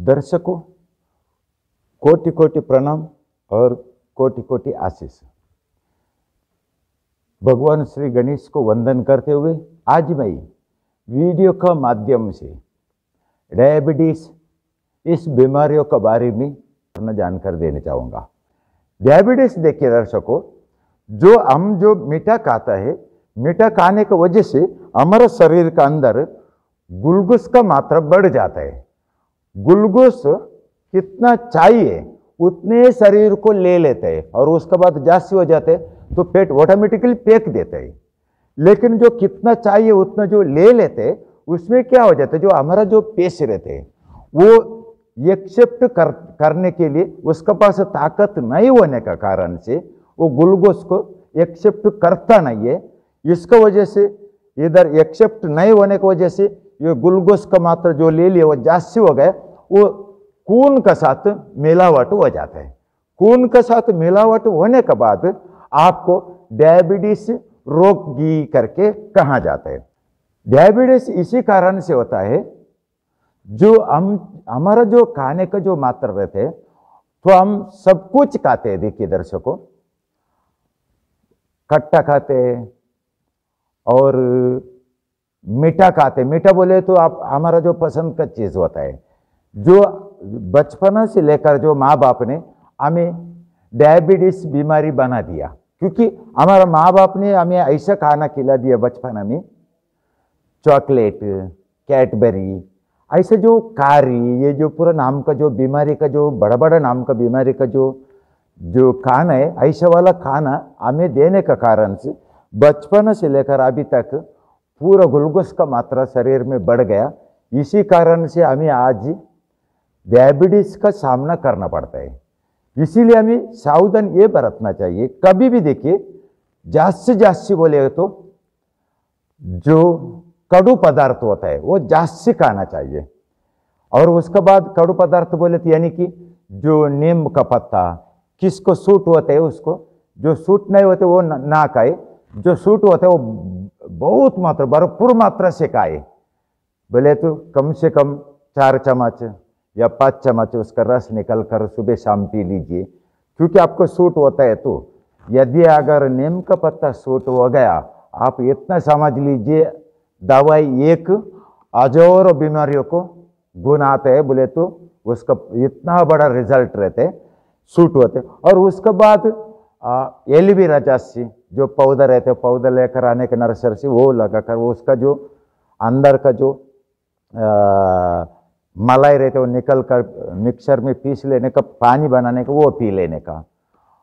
दर्शकों, कोटि कोटि प्रणाम और कोटि कोटि आशीष। भगवान श्री गणेश को वंदन करते हुए आज मैं वीडियो का माध्यम से डायबिटीज इस बीमारियों के बारे में जानकारी देना चाहूँगा। डायबिटीज देखिए दर्शकों, जो मीठा खाता है, मीठा खाने की वजह से हमारे शरीर का अंदर ग्लूकोज का मात्रा बढ़ जाता है। ग्लूकोज कितना चाहिए उतने शरीर को ले लेते हैं और उसके बाद जास्ती हो जाते हैं तो पेट ऑटोमेटिकली फेंक देते हैं। लेकिन जो कितना चाहिए उतना जो ले लेते हैं उसमें क्या हो जाता है, जो हमारा जो पेश रहते हैं वो एक्सेप्ट करने के लिए उसके पास ताकत नहीं होने का कारण से वो ग्लूकोज को एक्सेप्ट करता नहीं है। इसका वजह से इधर एक्सेप्ट नहीं होने की वजह से ये ग्लूकोज का मात्रा जो ले लिया वो जास्ती हो गए, वो खून के साथ मिलावट हो जाता है। खून के साथ मिलावट होने के बाद आपको डायबिटीज रोगी करके कहा जाता है। डायबिटीज इसी कारण से होता है, जो हमारा जो खाने का जो मात्रा रहते हैं तो हम सब कुछ खाते हैं। देखिए दर्शकों, खट्टा खाते हैं और मीठा खाते। मीठा बोले तो आप हमारा जो पसंद का चीज होता है, जो बचपन से लेकर जो माँ बाप ने हमें डायबिटीज बीमारी बना दिया, क्योंकि हमारा माँ बाप ने हमें ऐसा खाना खिला दिया बचपन में, चॉकलेट, कैडबरी, ऐसे जो कारी, ये जो पूरा नाम का जो बीमारी का जो बड़ा बड़ा नाम का बीमारी का जो खाना है, ऐसा वाला खाना हमें देने का कारण से बचपन से लेकर अभी तक पूरा ग्लूकोज का मात्रा शरीर में बढ़ गया। इसी कारण से हमें आज डायबिटीज का सामना करना पड़ता है। इसीलिए हमें सावधान ये बरतना चाहिए। कभी भी देखिए, जास्ती बोले तो जो कड़ू पदार्थ होता है वो जास्ती खाना चाहिए। और उसके बाद कड़ू पदार्थ बोले तो यानी कि जो नीम का पत्ता, किसको सूट होता है उसको, जो सूट नहीं होते वो ना खाए, जो सूट होता है वो बहुत मात्रा भरपूर मात्रा से खाए। बोले तो कम से कम 4 चम्मच या 5 चम्मच उसका रस निकल कर सुबह शाम पी लीजिए, क्योंकि आपको सूट होता है। तो यदि अगर नीम का पत्ता सूट हो गया, आप इतना समझ लीजिए दवाई एक अजोर बीमारियों को गुनाते है। बोले तो उसका इतना बड़ा रिजल्ट रहते हैं, सूट होते। और उसके बाद एलोवेरा जैसी जो पौधा रहते हैं, पौधा लेकर आने के नर्सरी से वो लगाकर वो उसका जो अंदर का जो मलाई रहते वो निकल कर मिक्सर में पीस लेने का, पानी बनाने का, वो पी लेने का।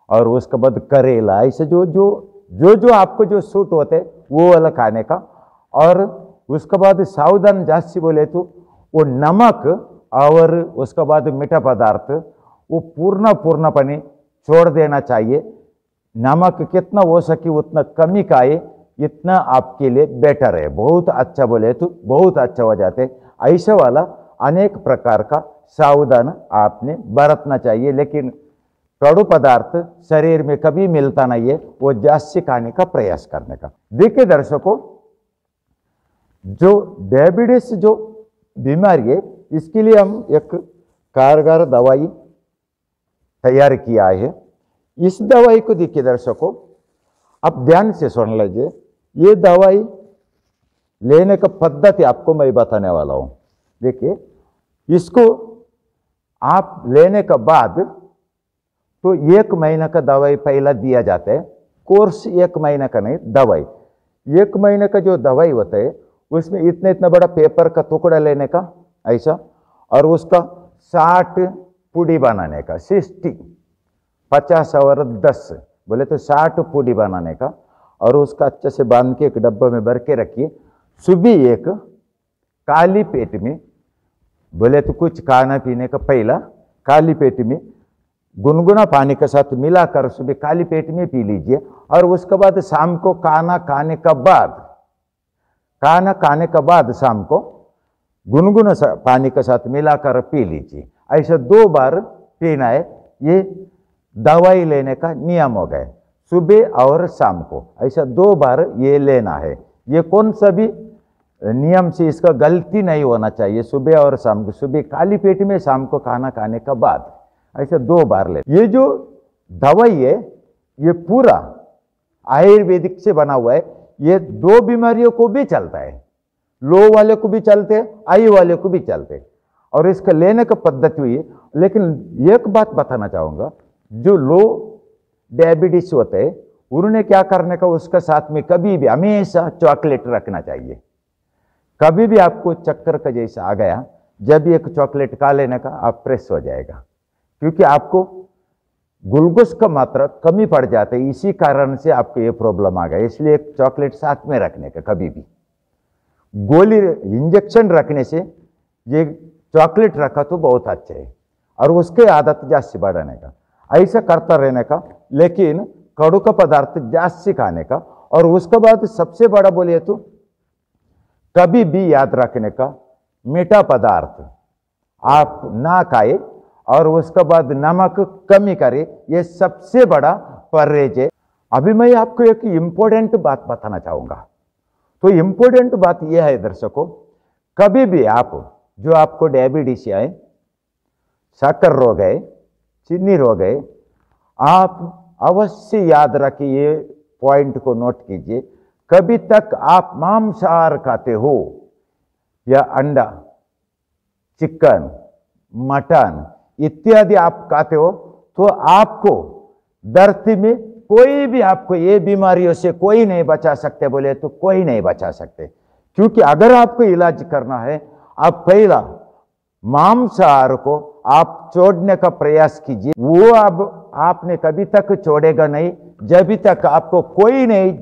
और उसके बाद करेला, ऐसे जो आपको जो सूट होते वो वाला खाने का। और उसके बाद सावधान जास्ती बोले तो वो नमक और उसके बाद मीठा पदार्थ वो पूर्णपने छोड़ देना चाहिए। नमक कितना हो सके उतना कमी खाए, इतना आपके लिए बेटर है। बहुत अच्छा बोले तो बहुत अच्छा हो जाते। ऐसा वाला अनेक प्रकार का सावधान आपने बरतना चाहिए। लेकिन कड़ू पदार्थ शरीर में कभी मिलता नहीं है, वो जास्ती खाने का प्रयास करने का। देखिए दर्शकों, जो डायबिटीज जो बीमारी है, इसके लिए हम एक कारगर दवाई तैयार किया है। इस दवाई को देखिए दर्शकों, आप ध्यान से सुन लीजिए। ये दवाई लेने का पद्धति आपको मैं बताने वाला हूं। देखिए, इसको आप लेने के बाद तो 1 महीने का दवाई पहला दिया जाता है। कोर्स 1 महीने का नहीं, दवाई 1 महीने का जो दवाई होता है उसमें इतना बड़ा पेपर का टुकड़ा लेने का ऐसा, और उसका 60 पुड़ी बनाने का, 60, 50 और 10 बोले तो 60 पुड़ी बनाने का। और उसका अच्छे से बांध के एक डब्बे में भर के रखिए। सुबह एक काली पेट में, बोले तो कुछ खाना पीने का पहला काली पेट में गुनगुना पानी के साथ मिलाकर सुबह खाली पेट में पी लीजिए। और उसके बाद शाम को खाना खाने के बाद शाम को गुनगुना पानी के साथ मिलाकर पी लीजिए। ऐसा 2 बार पीना है। ये दवाई लेने का नियम हो गए, सुबह और शाम को ऐसा 2 बार ये लेना है। ये कौन सा भी नियम से इसका गलती नहीं होना चाहिए। सुबह और शाम को, सुबह खाली पेट में, शाम को खाना खाने का बाद, ऐसे 2 बार ले। ये जो दवाई है ये पूरा आयुर्वेदिक से बना हुआ है। ये 2 बीमारियों को भी चलता है, लो वाले को भी चलते हैं, हाई वाले को भी चलते हैं, और इसका लेने का पद्धति हुई है। लेकिन एक बात बताना चाहूँगा, जो लो डायबिटीज होते हैं उन्होंने क्या करने का, उसका साथ में कभी भी हमेशा चॉकलेट रखना चाहिए। कभी भी आपको चक्कर का जैसा आ गया, जब एक चॉकलेट खा लेने का आप फ्रेश हो जाएगा, क्योंकि आपको ग्लूकोज का मात्रा कमी पड़ जाता है। इसी कारण से आपको ये प्रॉब्लम आ गया। इसलिए एक चॉकलेट साथ में रखने का, कभी भी गोली इंजेक्शन रखने से ये चॉकलेट रखा तो बहुत अच्छा है, और उसके आदत जास्ती बढ़ाने का, ऐसा करता रहने का। लेकिन कड़ू का पदार्थ जास्ती खाने का, और उसके बाद सबसे बड़ा बोलिए तो कभी भी याद रखने का, मीठा पदार्थ आप ना खाए, और उसके बाद नमक कमी करे। ये सबसे बड़ा परहेज है। अभी मैं आपको एक इम्पोर्टेंट बात बताना चाहूँगा। तो इम्पोर्टेंट बात यह है दर्शकों, कभी भी आप जो आपको डायबिटीज है, शक्कर रोग है, चीनी रोग है, आप अवश्य याद रखिए, पॉइंट को नोट कीजिए। कभी तक आप मांसाहार खाते हो या अंडा, चिकन, मटन इत्यादि आप खाते हो, तो आपको धरती में कोई भी आपको ये बीमारियों से कोई नहीं बचा सकते। बोले तो कोई नहीं बचा सकते, क्योंकि अगर आपको इलाज करना है, आप पहला मांसाहार को आप छोड़ने का प्रयास कीजिए। वो अब आपने कभी तक छोड़ेगा नहीं, जब तक आपको कोई नहीं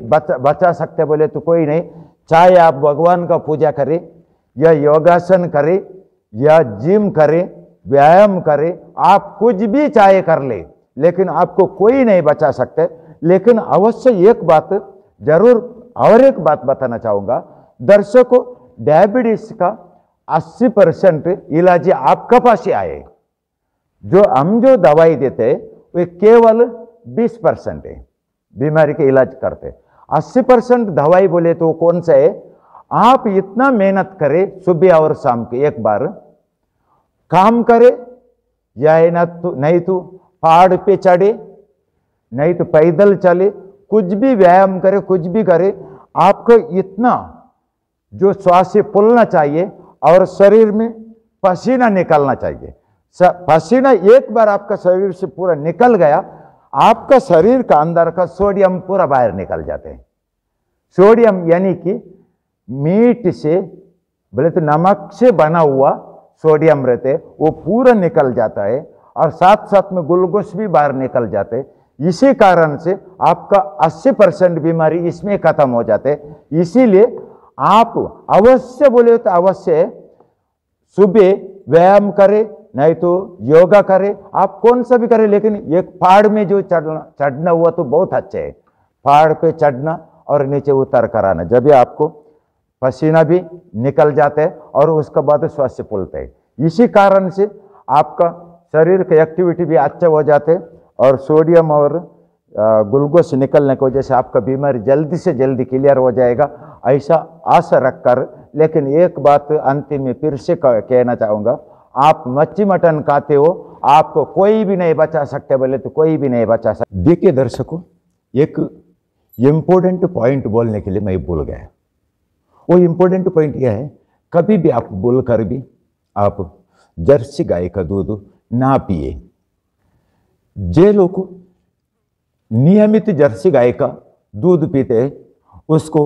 बचा सकते। बोले तो कोई नहीं, चाहे आप भगवान का पूजा करें या योगासन करें या जिम करें, व्यायाम करें, आप कुछ भी चाहे कर ले, लेकिन आपको कोई नहीं बचा सकते। लेकिन अवश्य एक बात जरूर, और एक बात बताना चाहूँगा दर्शकों, डायबिटीज का 80% इलाज आपका पास ही आए। जो हम जो दवाई देते वे केवल 20% है बीमारी के इलाज करते। 80% दवाई बोले तो कौन सा है, आप इतना मेहनत करें, सुबह और शाम के एक बार काम करे, या नहीं तो पहाड़ पे चढ़े, नहीं तो पैदल चले, कुछ भी व्यायाम करे, कुछ भी करे, आपको इतना जो श्वास से फूलना चाहिए और शरीर में पसीना निकलना चाहिए। पसीना एक बार आपका शरीर से पूरा निकल गया, आपका शरीर का अंदर का सोडियम पूरा बाहर निकल जाते हैं। सोडियम यानी कि मीठ से, बोले तो नमक से बना हुआ सोडियम रहते, वो पूरा निकल जाता है, और साथ साथ में ग्लूकोज भी बाहर निकल जाते। इसी कारण से आपका 80% बीमारी इसमें खत्म हो जाते। इसीलिए आप अवश्य बोले तो अवश्य सुबह व्यायाम करें, नहीं तो योगा करें, आप कौन सा भी करें, लेकिन एक पहाड़ में जो चढ़ना हुआ तो बहुत अच्छा है। पहाड़ पे चढ़ना और नीचे उतर कर आना, जब भी आपको पसीना भी निकल जाता है और उसके बाद स्वास्थ्य फूलते है। इसी कारण से आपका शरीर का एक्टिविटी भी अच्छा हो जाते हैं, और सोडियम और ग्लूकोज निकलने की वजह से आपका बीमारी जल्दी से जल्दी क्लियर हो जाएगा, ऐसा आशा रखकर। लेकिन एक बात अंतिम में फिर से कहना चाहूँगा, आप मच्छी मटन खाते हो, आपको कोई भी नहीं बचा सकते। बोले तो कोई भी नहीं बचा सकते। देखिए दर्शकों, एक इम्पोर्टेंट पॉइंट बोलने के लिए मैं भूल गया। वो इम्पोर्टेंट पॉइंट यह है, कभी भी आप बोलकर भी आप जर्सी गाय का दूध ना पिए। जे लोग नियमित जर्सी गाय का दूध पीते हैं, उसको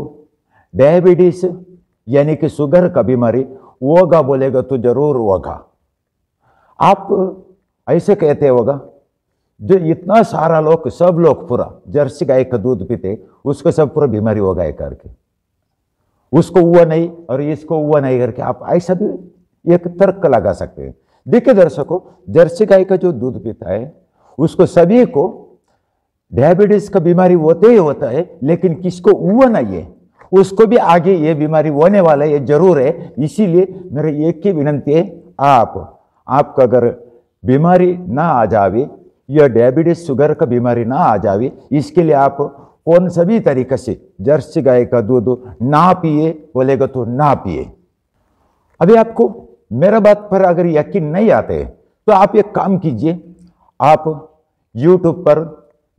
डायबिटीज यानी कि शुगर का बीमारी होगा बोलेगा तो जरूर होगा। आप ऐसे कहते होगा, जो इतना सारा लोग, सब लोग पूरा जर्सी गाय का दूध पीते, उसको सब पूरा बीमारी हो गए करके, उसको हुआ नहीं और इसको हुआ नहीं करके आप ऐसा भी एक तर्क लगा सकते हैं। देखिए दर्शकों, जर्सी गाय का जो दूध पीता है उसको सभी को डायबिटीज का बीमारी होते ही होता है, लेकिन किसको हुआ नहीं है उसको भी आगे ये बीमारी होने वाला है, ये जरूर है। इसीलिए मेरा एक ही विनंती है, आपका अगर बीमारी ना आ जावे या डायबिटीज शुगर का बीमारी ना आ जावे, इसके लिए आप कौन सभी तरीके से जर्सी गाय का दूध ना पिए बोलेगा तो ना पिए। अभी आपको मेरा बात पर अगर यकीन नहीं आते तो आप एक काम कीजिए, आप YouTube पर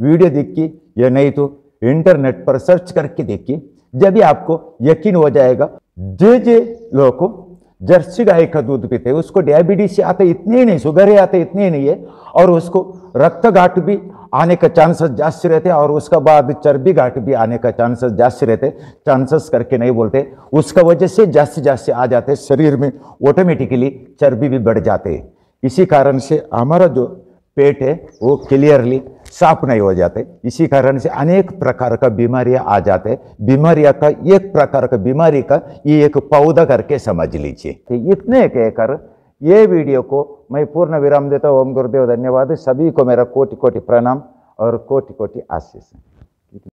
वीडियो देखिए या नहीं तो इंटरनेट पर सर्च करके देखिए। जब भी आपको यकीन हो जाएगा, जे लोग जर्सी गाय का दूध पीते हैं उसको डायबिटीज आते इतने ही नहीं, शुगर आते इतने ही नहीं है, और उसको रक्त गांठ भी आने का चांसेस जास्त रहते हैं, और उसका बाद चर्बी गांठ भी आने का चांसेस जास्त रहते। चांसेस करके नहीं बोलते, उसका वजह से जास्त आ जाते, शरीर में ऑटोमेटिकली चर्बी भी बढ़ जाते। इसी कारण से हमारा जो पेट है वो क्लियरली साफ नहीं हो जाते। इसी कारण से अनेक प्रकार का बीमारियां आ जाते। बीमारियां का एक प्रकार का बीमारी का ये एक पौधा करके समझ लीजिए। इतने कहकर ये वीडियो को मैं पूर्ण विराम देता हूँ। ओम गुरुदेव धन्यवाद। सभी को मेरा कोटि कोटि प्रणाम और कोटि कोटि आशीष।